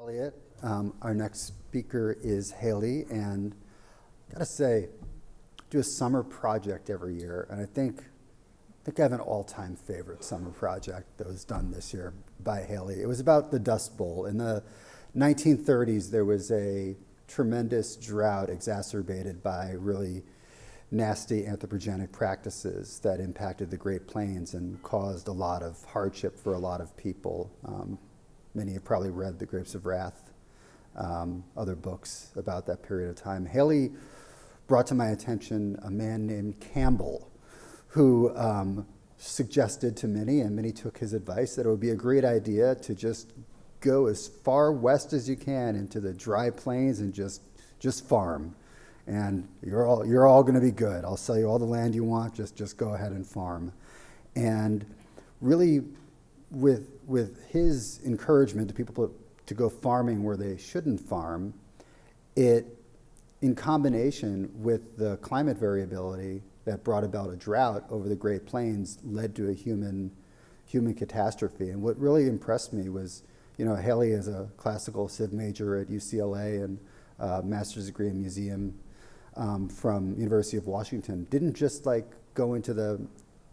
Elliot. Our next speaker is Hayley, and I gotta say, I do a summer project every year, and I think I have an all-time favorite summer project that was done this year by Hayley. It was about the Dust Bowl. In the 1930s, there was a tremendous drought exacerbated by really nasty anthropogenic practices that impacted the Great Plains and caused a lot of hardship for a lot of people. Many have probably read The Grapes of Wrath, other books about that period of time. Hayley brought to my attention a man named Campbell, who suggested to Minnie, and Minnie took his advice, that it would be a great idea to just go as far west as you can into the dry plains and just farm. And you're all going to be good. I'll sell you all the land you want, just go ahead and farm. And really, with his encouragement to people to go farming where they shouldn't farm, it, in combination with the climate variability that brought about a drought over the Great Plains, led to a human catastrophe. And what really impressed me was, Hayley is a classical civ major at UCLA and master's degree in museum from University of Washington. Didn't just go into the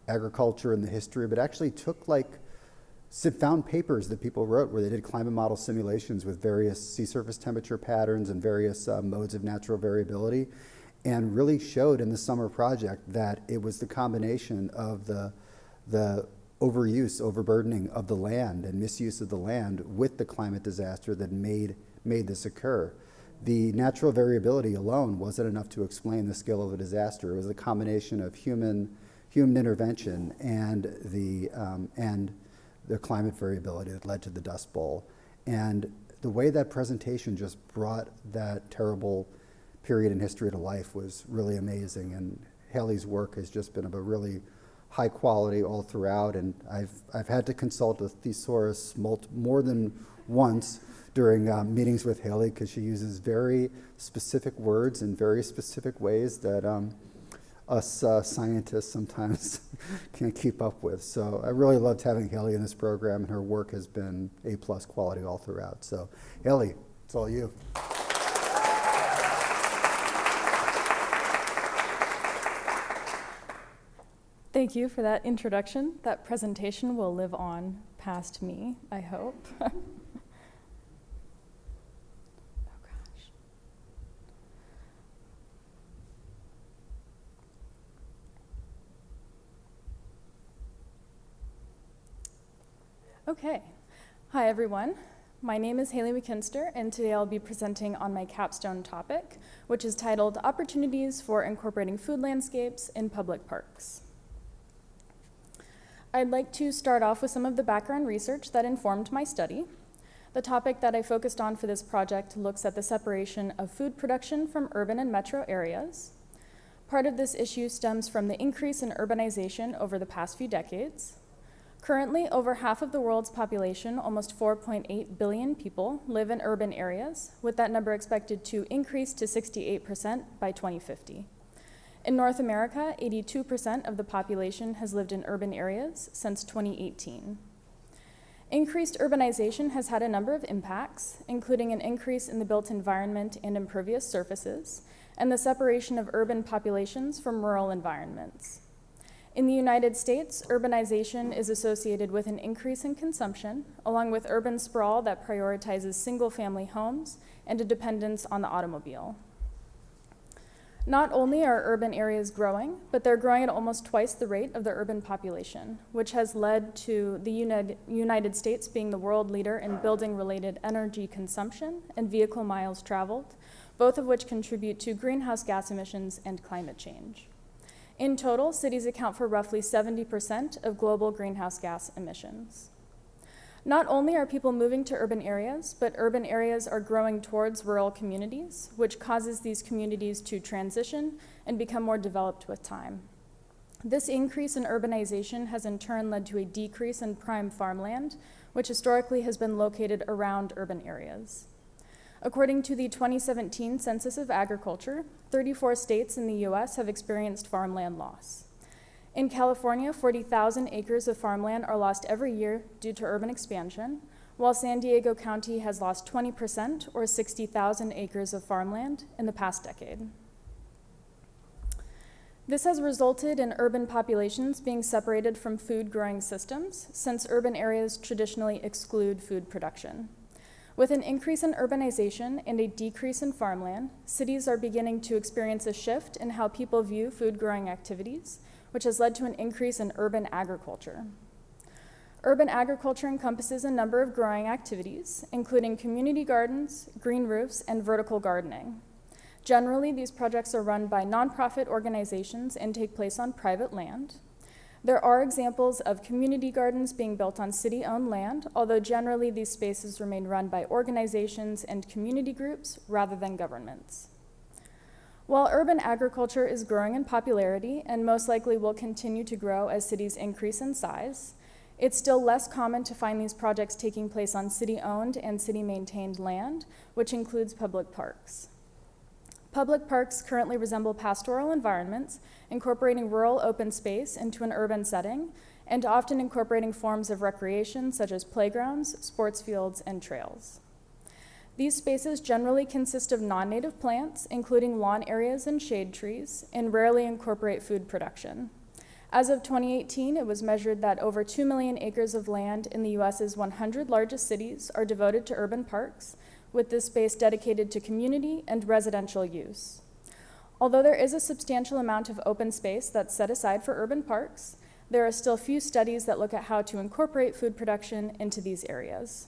agriculture and the history, but actually took found papers that people wrote where they did climate model simulations with various sea surface temperature patterns and various modes of natural variability, and really showed in the summer project that it was the combination of the overuse, overburdening of the land and misuse of the land with the climate disaster that made this occur. The natural variability alone wasn't enough to explain the scale of the disaster. It was a combination of human intervention and the climate variability that led to the Dust Bowl. And the way that presentation just brought that terrible period in history to life was really amazing. And Hayley's work has just been of a really high quality all throughout. And I've had to consult a thesaurus more than once during meetings with Hayley, because she uses very specific words in very specific ways that us scientists sometimes can't keep up with. So I really loved having Hayley in this program, and her work has been A+ quality all throughout. So Hayley, it's all you. Thank you for that introduction. That presentation will live on past me, I hope. Okay. Hi, everyone. My name is Hayley Makinster, and today I'll be presenting on my capstone topic, which is titled Opportunities for Incorporating Food Landscapes in Public Parks. I'd like to start off with some of the background research that informed my study. The topic that I focused on for this project looks at the separation of food production from urban and metro areas. Part of this issue stems from the increase in urbanization over the past few decades. Currently, over half of the world's population, almost 4.8 billion people, live in urban areas, with that number expected to increase to 68% by 2050. In North America, 82% of the population has lived in urban areas since 2018. Increased urbanization has had a number of impacts, including an increase in the built environment and impervious surfaces, and the separation of urban populations from rural environments. In the United States, urbanization is associated with an increase in consumption, along with urban sprawl that prioritizes single-family homes and a dependence on the automobile. Not only are urban areas growing, but they're growing at almost twice the rate of the urban population, which has led to the United States being the world leader in building-related energy consumption and vehicle miles traveled, both of which contribute to greenhouse gas emissions and climate change. In total, cities account for roughly 70% of global greenhouse gas emissions. Not only are people moving to urban areas, but urban areas are growing towards rural communities, which causes these communities to transition and become more developed with time. This increase in urbanization has in turn led to a decrease in prime farmland, which historically has been located around urban areas. According to the 2017 Census of Agriculture, 34 states in the US have experienced farmland loss. In California, 40,000 acres of farmland are lost every year due to urban expansion, while San Diego County has lost 20% or 60,000 acres of farmland in the past decade. This has resulted in urban populations being separated from food growing systems, since urban areas traditionally exclude food production. With an increase in urbanization and a decrease in farmland, cities are beginning to experience a shift in how people view food growing activities, which has led to an increase in urban agriculture. Urban agriculture encompasses a number of growing activities, including community gardens, green roofs, and vertical gardening. Generally, these projects are run by nonprofit organizations and take place on private land. There are examples of community gardens being built on city-owned land, although generally these spaces remain run by organizations and community groups rather than governments. While urban agriculture is growing in popularity and most likely will continue to grow as cities increase in size, it's still less common to find these projects taking place on city-owned and city-maintained land, which includes public parks. Public parks currently resemble pastoral environments, incorporating rural open space into an urban setting, and often incorporating forms of recreation such as playgrounds, sports fields, and trails. These spaces generally consist of non-native plants, including lawn areas and shade trees, and rarely incorporate food production. As of 2018, it was measured that over 2 million acres of land in the US's 100 largest cities are devoted to urban parks, with this space dedicated to community and residential use. Although there is a substantial amount of open space that's set aside for urban parks, there are still few studies that look at how to incorporate food production into these areas.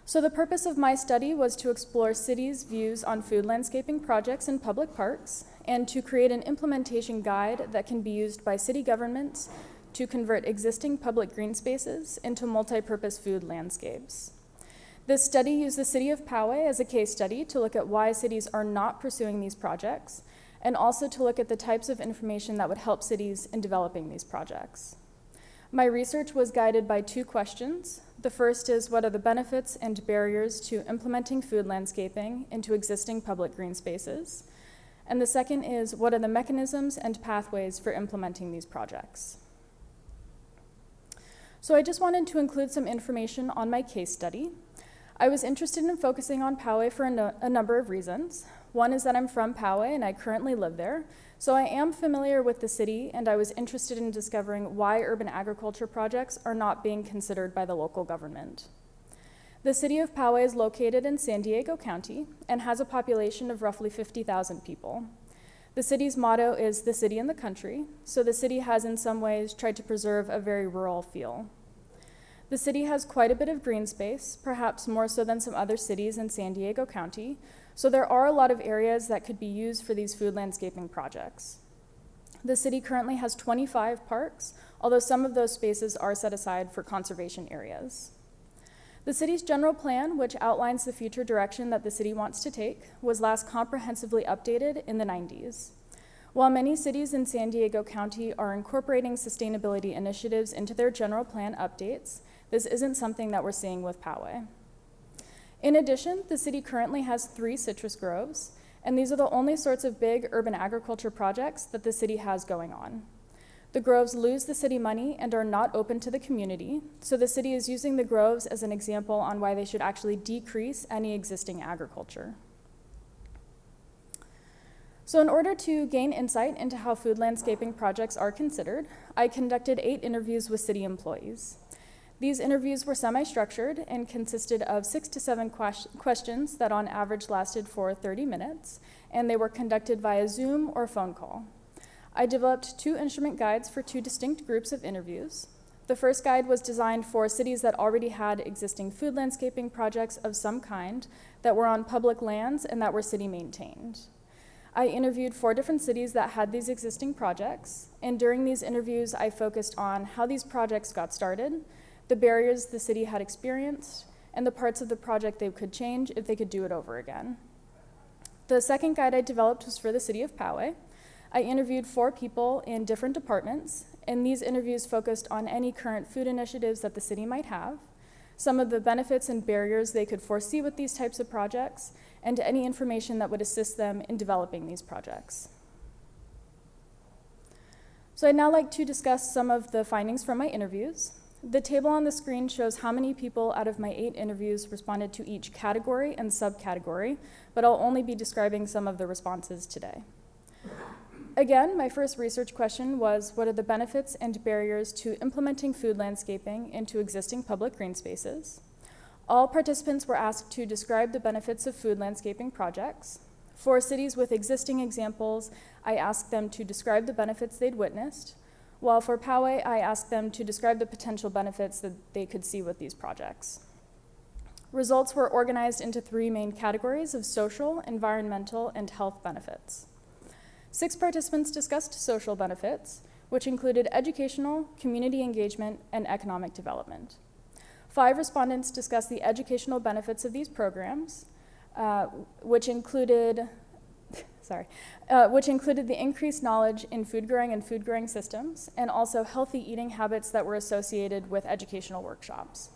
So the purpose of my study was to explore cities' views on food landscaping projects in public parks and to create an implementation guide that can be used by city governments to convert existing public green spaces into multi-purpose food landscapes. This study used the city of Poway as a case study to look at why cities are not pursuing these projects, and also to look at the types of information that would help cities in developing these projects. My research was guided by 2 questions. The first is, what are the benefits and barriers to implementing food landscaping into existing public green spaces? And the second is, what are the mechanisms and pathways for implementing these projects? So I just wanted to include some information on my case study. I was interested in focusing on Poway for a number of reasons. One is that I'm from Poway and I currently live there, so I am familiar with the city, and I was interested in discovering why urban agriculture projects are not being considered by the local government. The city of Poway is located in San Diego County and has a population of roughly 50,000 people. The city's motto is "the city in the country," so the city has in some ways tried to preserve a very rural feel. The city has quite a bit of green space, perhaps more so than some other cities in San Diego County, so there are a lot of areas that could be used for these food landscaping projects. The city currently has 25 parks, although some of those spaces are set aside for conservation areas. The city's general plan, which outlines the future direction that the city wants to take, was last comprehensively updated in the 90s. While many cities in San Diego County are incorporating sustainability initiatives into their general plan updates, this isn't something that we're seeing with Poway. In addition, the city currently has 3 citrus groves, and these are the only sorts of big urban agriculture projects that the city has going on. The groves lose the city money and are not open to the community, so the city is using the groves as an example on why they should actually decrease any existing agriculture. So in order to gain insight into how food landscaping projects are considered, I conducted 8 interviews with city employees. These interviews were semi-structured and consisted of 6 to 7 questions that on average lasted for 30 minutes, and they were conducted via Zoom or phone call. I developed 2 instrument guides for 2 distinct groups of interviews. The first guide was designed for cities that already had existing food landscaping projects of some kind that were on public lands and that were city maintained. I interviewed 4 different cities that had these existing projects, and during these interviews I focused on how these projects got started, the barriers the city had experienced, and the parts of the project they could change if they could do it over again. The second guide I developed was for the city of Poway. I interviewed 4 people in different departments, and these interviews focused on any current food initiatives that the city might have, some of the benefits and barriers they could foresee with these types of projects, and any information that would assist them in developing these projects. So I'd now like to discuss some of the findings from my interviews. The table on the screen shows how many people out of my 8 interviews responded to each category and subcategory, but I'll only be describing some of the responses today. Again, my first research question was, what are the benefits and barriers to implementing food landscaping into existing public green spaces? All participants were asked to describe the benefits of food landscaping projects. For cities with existing examples, I asked them to describe the benefits they'd witnessed, while for Poway, I asked them to describe the potential benefits that they could see with these projects. Results were organized into 3 main categories of social, environmental, and health benefits. 6 participants discussed social benefits, which included educational, community engagement, and economic development. 5 respondents discussed the educational benefits of these programs, which included the increased knowledge in food growing and food growing systems, and also healthy eating habits that were associated with educational workshops.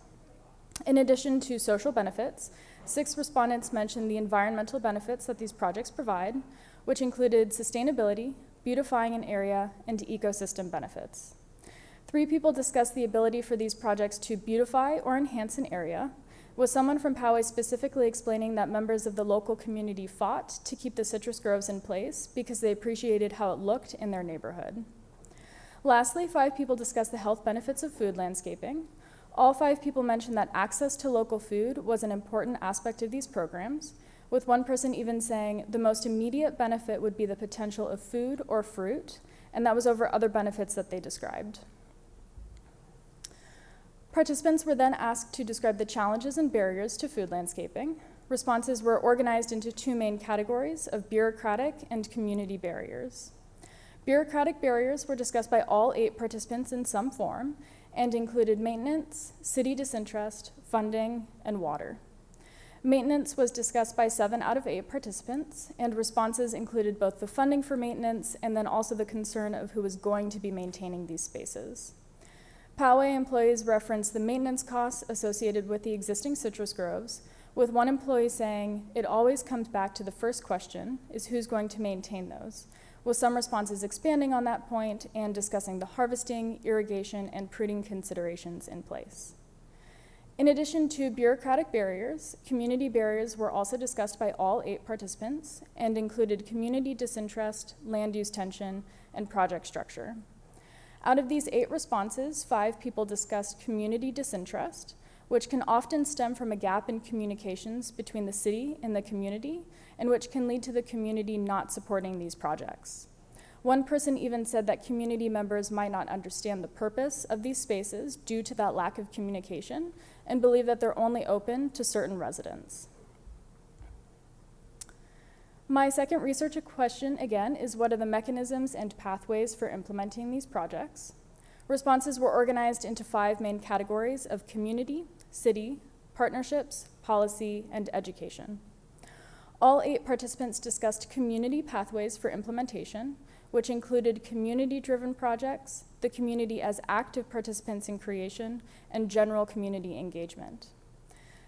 In addition to social benefits, 6 respondents mentioned the environmental benefits that these projects provide, which included sustainability, beautifying an area, and ecosystem benefits. 3 people discussed the ability for these projects to beautify or enhance an area, with someone from Poway specifically explaining that members of the local community fought to keep the citrus groves in place because they appreciated how it looked in their neighborhood. Lastly, 5 people discussed the health benefits of food landscaping. All 5 people mentioned that access to local food was an important aspect of these programs, with one person even saying the most immediate benefit would be the potential of food or fruit, and that was over other benefits that they described. Participants were then asked to describe the challenges and barriers to food landscaping. Responses were organized into 2 main categories of bureaucratic and community barriers. Bureaucratic barriers were discussed by all 8 participants in some form and included maintenance, city disinterest, funding, and water. Maintenance was discussed by 7 out of 8 participants, and responses included both the funding for maintenance and then also the concern of who was going to be maintaining these spaces. Poway employees referenced the maintenance costs associated with the existing citrus groves, with one employee saying, "It always comes back to the first question, is who's going to maintain those?" with some responses expanding on that point and discussing the harvesting, irrigation, and pruning considerations in place. In addition to bureaucratic barriers, community barriers were also discussed by all 8 participants and included community disinterest, land use tension, and project structure. Out of these 8 responses, 5 people discussed community disinterest, which can often stem from a gap in communications between the city and the community, and which can lead to the community not supporting these projects. One person even said that community members might not understand the purpose of these spaces due to that lack of communication and believe that they're only open to certain residents. My second research question, again, is what are the mechanisms and pathways for implementing these projects? Responses were organized into 5 main categories of community, city, partnerships, policy, and education. All 8 participants discussed community pathways for implementation, which included community-driven projects, the community as active participants in creation, and general community engagement.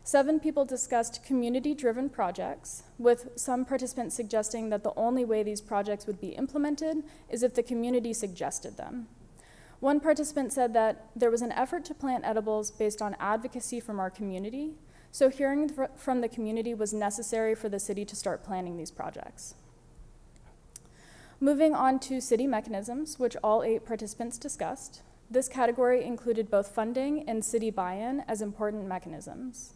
7 people discussed community-driven projects, with some participants suggesting that the only way these projects would be implemented is if the community suggested them. One participant said that there was an effort to plant edibles based on advocacy from our community, so hearing from the community was necessary for the city to start planning these projects. Moving on to city mechanisms, which all 8 participants discussed, this category included both funding and city buy-in as important mechanisms.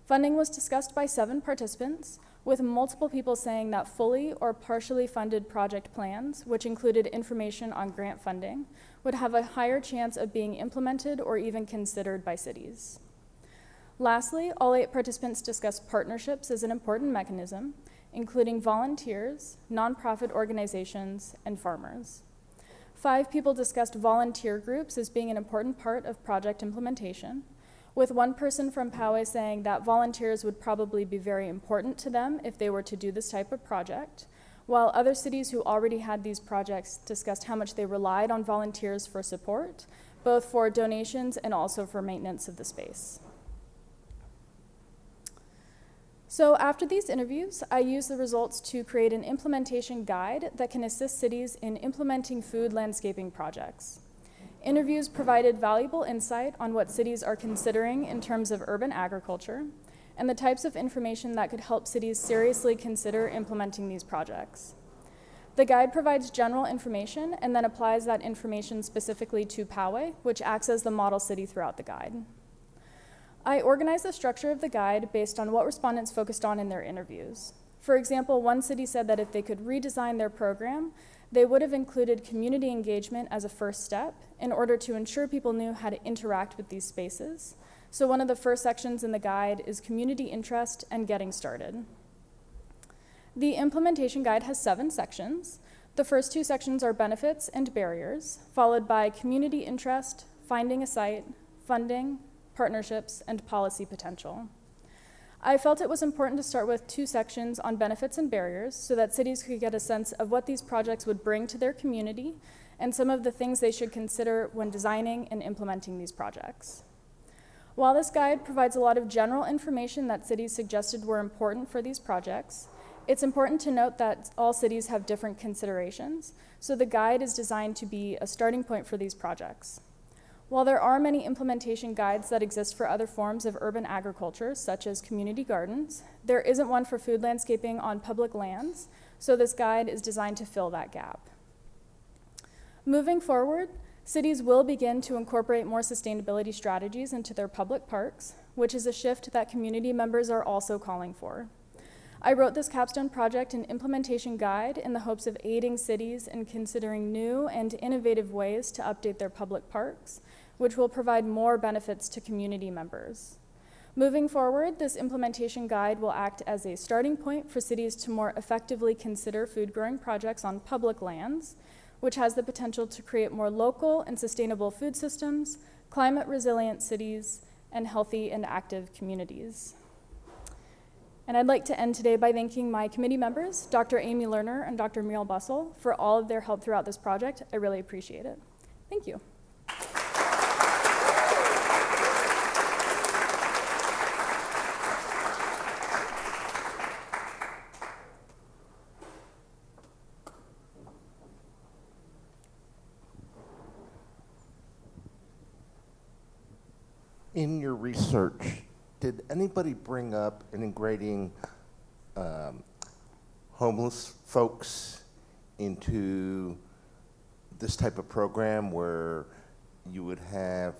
Funding was discussed by 7 participants, with multiple people saying that fully or partially funded project plans, which included information on grant funding, would have a higher chance of being implemented or even considered by cities. Lastly, all 8 participants discussed partnerships as an important mechanism, including volunteers, nonprofit organizations, and farmers. 5 people discussed volunteer groups as being an important part of project implementation, with one person from Poway saying that volunteers would probably be very important to them if they were to do this type of project, while other cities who already had these projects discussed how much they relied on volunteers for support, both for donations and also for maintenance of the space. So after these interviews, I used the results to create an implementation guide that can assist cities in implementing food landscaping projects. Interviews provided valuable insight on what cities are considering in terms of urban agriculture and the types of information that could help cities seriously consider implementing these projects. The guide provides general information and then applies that information specifically to Poway, which acts as the model city throughout the guide. I organized the structure of the guide based on what respondents focused on in their interviews. For example, one city said that if they could redesign their program, they would have included community engagement as a first step in order to ensure people knew how to interact with these spaces. So one of the first sections in the guide is community interest and getting started. The implementation guide has 7 sections. The first 2 sections are benefits and barriers, followed by community interest, finding a site, funding, partnerships, and policy potential. I felt it was important to start with 2 sections on benefits and barriers so that cities could get a sense of what these projects would bring to their community and some of the things they should consider when designing and implementing these projects. While this guide provides a lot of general information that cities suggested were important for these projects, it's important to note that all cities have different considerations, so the guide is designed to be a starting point for these projects. While there are many implementation guides that exist for other forms of urban agriculture, such as community gardens, there isn't one for food landscaping on public lands, so this guide is designed to fill that gap. Moving forward, cities will begin to incorporate more sustainability strategies into their public parks, which is a shift that community members are also calling for. I wrote this capstone project and implementation guide in the hopes of aiding cities in considering new and innovative ways to update their public parks, which will provide more benefits to community members. Moving forward, this implementation guide will act as a starting point for cities to more effectively consider food growing projects on public lands, which has the potential to create more local and sustainable food systems, climate resilient cities, and healthy and active communities. And I'd like to end today by thanking my committee members, Dr. Amy Lerner and Dr. Muriel Bussell, for all of their help throughout this project. I really appreciate it. Thank you. In your research, did anybody bring up integrating homeless folks into this type of program where you would have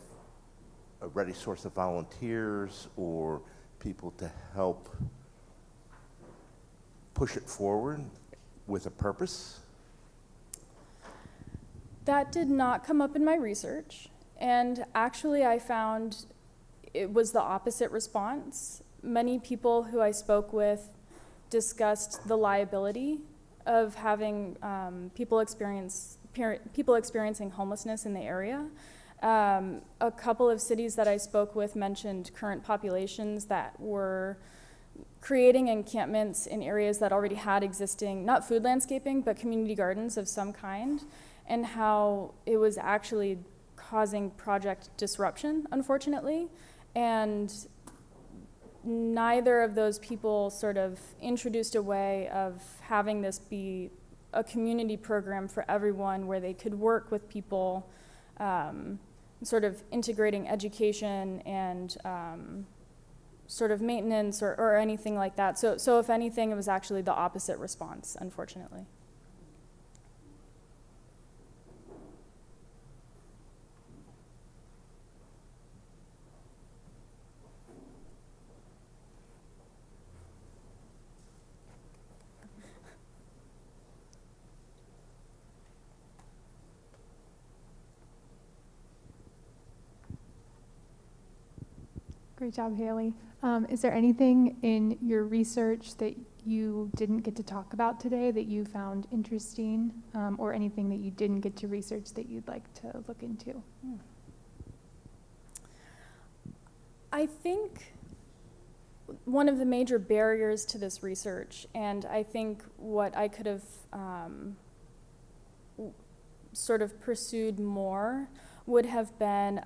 a ready source of volunteers or people to help push it forward with a purpose? That did not come up in my research, and actually I found it was the opposite response. Many people who I spoke with discussed the liability of having people experiencing homelessness in the area. A couple of cities that I spoke with mentioned current populations that were creating encampments in areas that already had existing, not food landscaping, but community gardens of some kind, and how it was actually causing project disruption, unfortunately. And neither of those people sort of introduced a way of having this be a community program for everyone where they could work with people, sort of integrating education and sort of maintenance or anything like that. So if anything, it was actually the opposite response, unfortunately. Great job, Hayley. Is there anything in your research that you didn't get to talk about today that you found interesting, or anything that you didn't get to research that you'd like to look into? I think one of the major barriers to this research, and I think what I could have sort of pursued more, would have been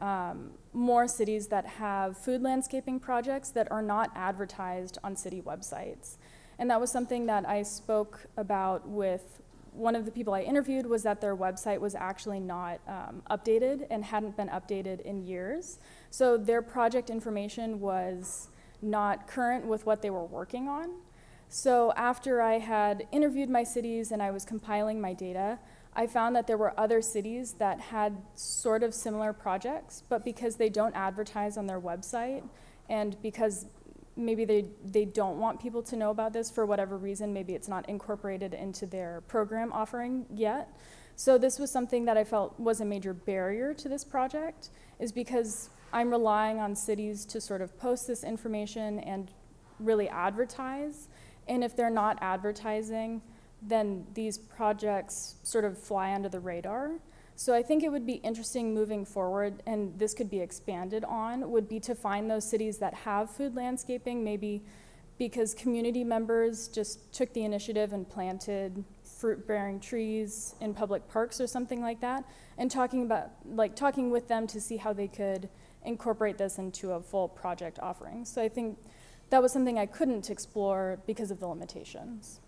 more cities that have food landscaping projects that are not advertised on city websites. And that was something that I spoke about with one of the people I interviewed was that their website was actually not updated and hadn't been updated in years. So their project information was not current with what they were working on. So after I had interviewed my cities and I was compiling my data, I found that there were other cities that had sort of similar projects, but because they don't advertise on their website and because maybe they don't want people to know about this for whatever reason, maybe it's not incorporated into their program offering yet. So this was something that I felt was a major barrier to this project, is because I'm relying on cities to sort of post this information and really advertise. And if they're not advertising, then these projects sort of fly under the radar. So I think it would be interesting moving forward, and this could be expanded on, would be to find those cities that have food landscaping, maybe because community members just took the initiative and planted fruit-bearing trees in public parks or something like that, and talking with them to see how they could incorporate this into a full project offering. So I think that was something I couldn't explore because of the limitations.